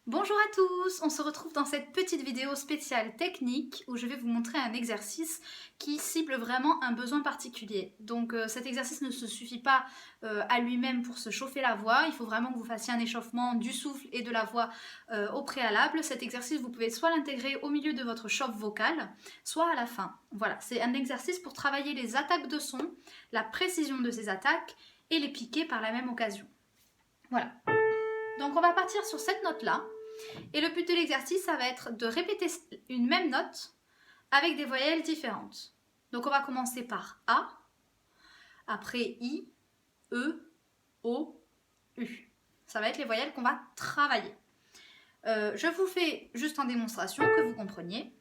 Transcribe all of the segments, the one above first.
Bonjour à tous, on se retrouve dans cette petite vidéo spéciale technique où je vais vous montrer un exercice qui cible vraiment un besoin particulier. Donc cet exercice ne se suffit pas à lui-même pour se chauffer la voix, il faut vraiment que vous fassiez un échauffement du souffle et de la voix au préalable. Cet exercice, vous pouvez soit l'intégrer au milieu de votre chauffe vocale, soit à la fin. Voilà, c'est un exercice pour travailler les attaques de son, la précision de ces attaques et les piquer par la même occasion. Voilà. Donc on va partir sur cette note-là. Et le but de l'exercice, ça va être de répéter une même note avec des voyelles différentes. Donc on va commencer par A, après I, E, O, U. Ça va être les voyelles qu'on va travailler. Je vous fais juste en démonstration que vous compreniez.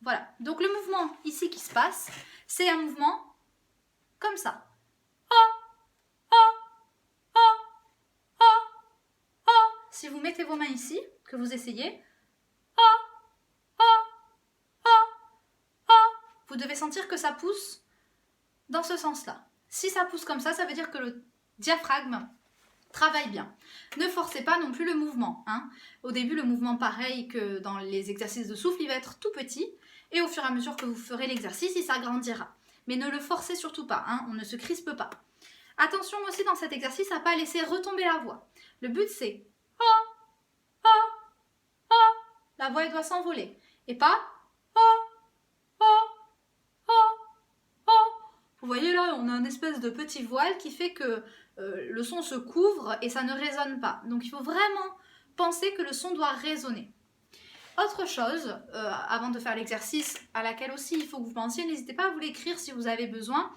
Voilà, donc le mouvement ici qui se passe, c'est un mouvement comme ça. Si vous mettez vos mains ici, que vous essayez, vous devez sentir que ça pousse dans ce sens-là. Si ça pousse comme ça veut dire que le diaphragme travaille bien. Ne forcez pas non plus le mouvement. Au début, le mouvement, pareil que dans les exercices de souffle, il va être tout petit. Et au fur et à mesure que vous ferez l'exercice, il s'agrandira. Mais ne le forcez surtout pas, on ne se crispe pas. Attention aussi dans cet exercice à ne pas laisser retomber la voix. Le but, c'est la voix elle doit s'envoler. Et pas vous voyez là, on a une espèce de petit voile qui fait que le son se couvre et ça ne résonne pas. Donc il faut vraiment penser que le son doit résonner. Autre chose, avant de faire l'exercice, à laquelle aussi il faut que vous pensiez, n'hésitez pas à vous l'écrire si vous avez besoin.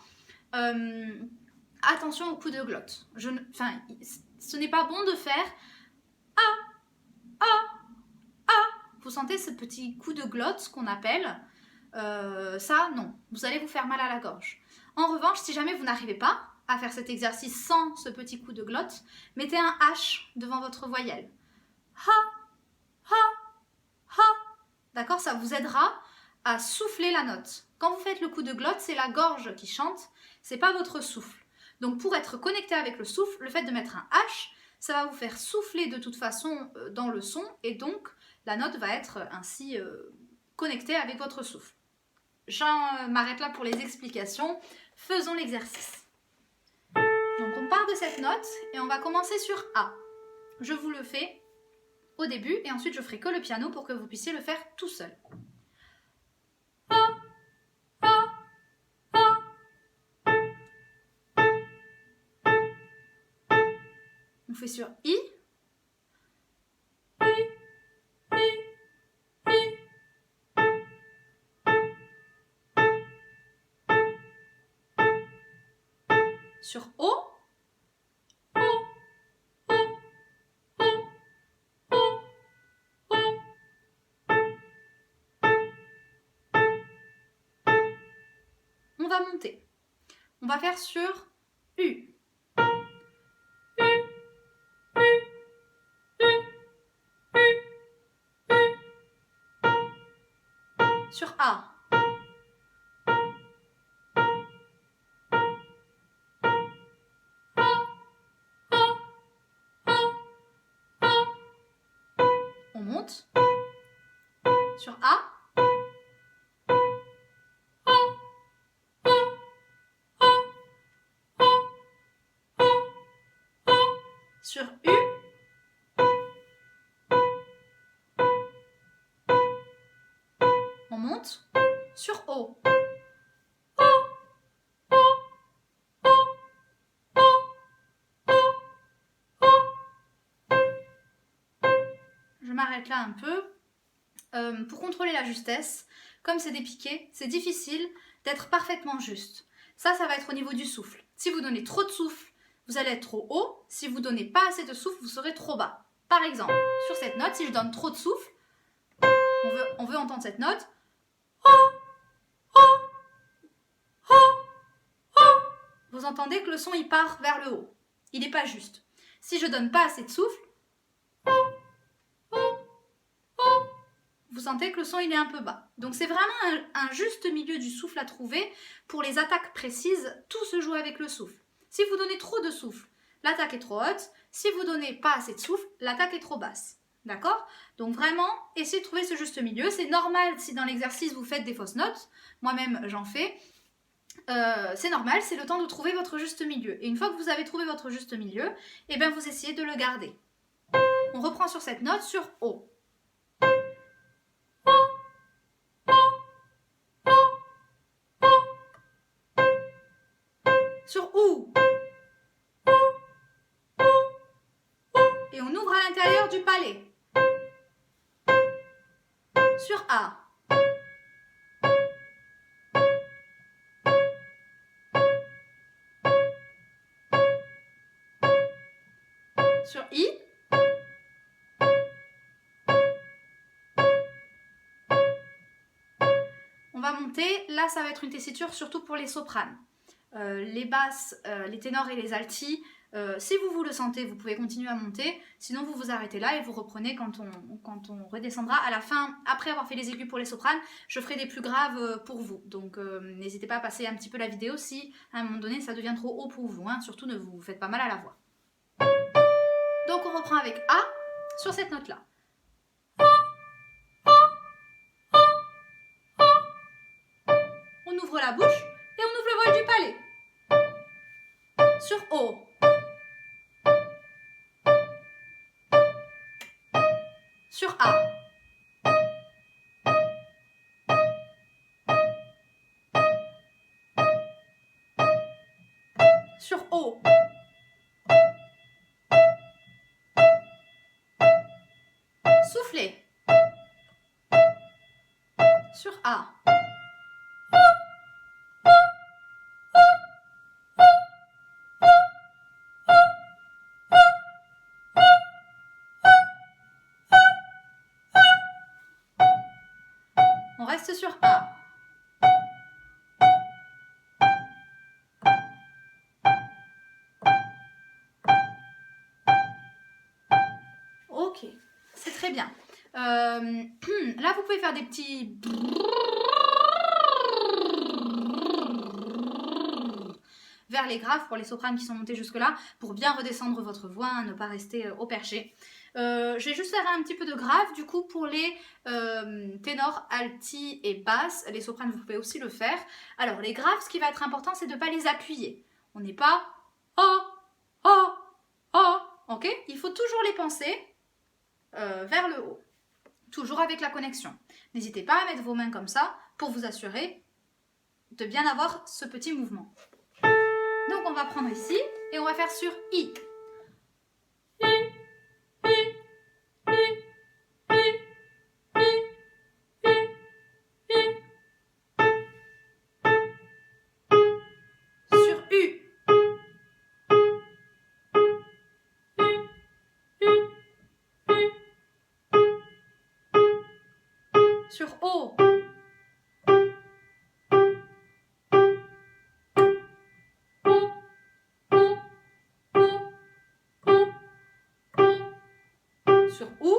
Attention au coup de glotte. Ce n'est pas bon de faire vous sentez ce petit coup de glotte, ce qu'on appelle, ça non, vous allez vous faire mal à la gorge. En revanche, si jamais vous n'arrivez pas à faire cet exercice sans ce petit coup de glotte, mettez un H devant votre voyelle. Ha, ha, ha. D'accord, ça vous aidera à souffler la note. Quand vous faites le coup de glotte, c'est la gorge qui chante, c'est pas votre souffle. Donc pour être connecté avec le souffle, le fait de mettre un H, ça va vous faire souffler de toute façon dans le son et donc la note va être ainsi connectée avec votre souffle. J'en m'arrête là pour les explications. Faisons l'exercice. Donc on part de cette note et on va commencer sur A. Je vous le fais au début et ensuite je ferai que le piano pour que vous puissiez le faire tout seul. On fait sur I. Sur O. On va monter. On va faire sur U. Sur A. On monte. Sur A. Sur U. On monte. Sur O. Je m'arrête là un peu. Pour contrôler la justesse, comme c'est des piquets, c'est difficile d'être parfaitement juste. Ça va être au niveau du souffle. Si vous donnez trop de souffle, vous allez être trop haut. Si vous donnez pas assez de souffle, vous serez trop bas. Par exemple, sur cette note, si je donne trop de souffle, on veut entendre cette note. Vous entendez que le son il part vers le haut. Il n'est pas juste. Si je donne pas assez de souffle, vous sentez que le son il est un peu bas. Donc c'est vraiment un juste milieu du souffle à trouver. Pour les attaques précises, tout se joue avec le souffle. Si vous donnez trop de souffle, l'attaque est trop haute. Si vous donnez pas assez de souffle, l'attaque est trop basse. D'accord? Donc vraiment, essayez de trouver ce juste milieu. C'est normal si dans l'exercice vous faites des fausses notes. Moi-même, j'en fais. C'est normal, c'est le temps de trouver votre juste milieu. Et une fois que vous avez trouvé votre juste milieu, eh bien vous essayez de le garder. On reprend sur cette note sur O. Sur OU. Et on ouvre à l'intérieur du palais. Sur A. Sur I. On va monter. Là, ça va être une tessiture surtout pour les sopranes. Les basses, les ténors et les altis, si vous le sentez, vous pouvez continuer à monter. Sinon, vous vous arrêtez là et vous reprenez quand on redescendra. À la fin, après avoir fait les aigus pour les sopranes, je ferai des plus graves pour vous. Donc, n'hésitez pas à passer un petit peu la vidéo si, à un moment donné, ça devient trop haut pour vous. Hein. Surtout, ne vous faites pas mal à la voix. Donc, on reprend avec A sur cette note-là. On ouvre la bouche et on ouvre le vol du palais. Sur O. Sur A. Sur O. Soufflez. Sur A. On reste sur A. Ok, c'est très bien. Là, vous pouvez faire des petits... vers les graves pour les sopranes qui sont montés jusque-là, pour bien redescendre votre voix, hein, ne pas rester au perché. Je vais juste faire un petit peu de grave, du coup, pour les ténors, altis et basses. Les sopranes, vous pouvez aussi le faire. Alors, les graves, ce qui va être important, c'est de ne pas les appuyer. On n'est pas « oh, oh, oh », ok? Il faut toujours les penser vers le haut, toujours avec la connexion. N'hésitez pas à mettre vos mains comme ça pour vous assurer de bien avoir ce petit mouvement. Donc on va prendre ici et on va faire sur I. Sur U. Sur O. Sur OU.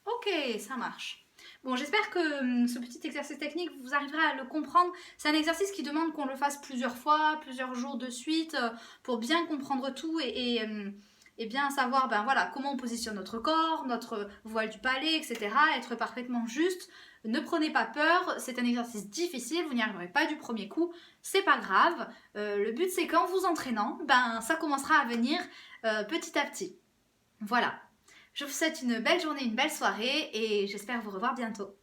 Ok, ça marche. Bon, j'espère que ce petit exercice technique, vous arriverez à le comprendre. C'est un exercice qui demande qu'on le fasse plusieurs fois, plusieurs jours de suite, pour bien comprendre tout et bien savoir voilà, comment on positionne notre corps, notre voile du palais, etc. Être parfaitement juste. Ne prenez pas peur, c'est un exercice difficile, vous n'y arriverez pas du premier coup, c'est pas grave. Le but, c'est qu'en vous entraînant, ça commencera à venir petit à petit. Voilà. Je vous souhaite une belle journée, une belle soirée et j'espère vous revoir bientôt.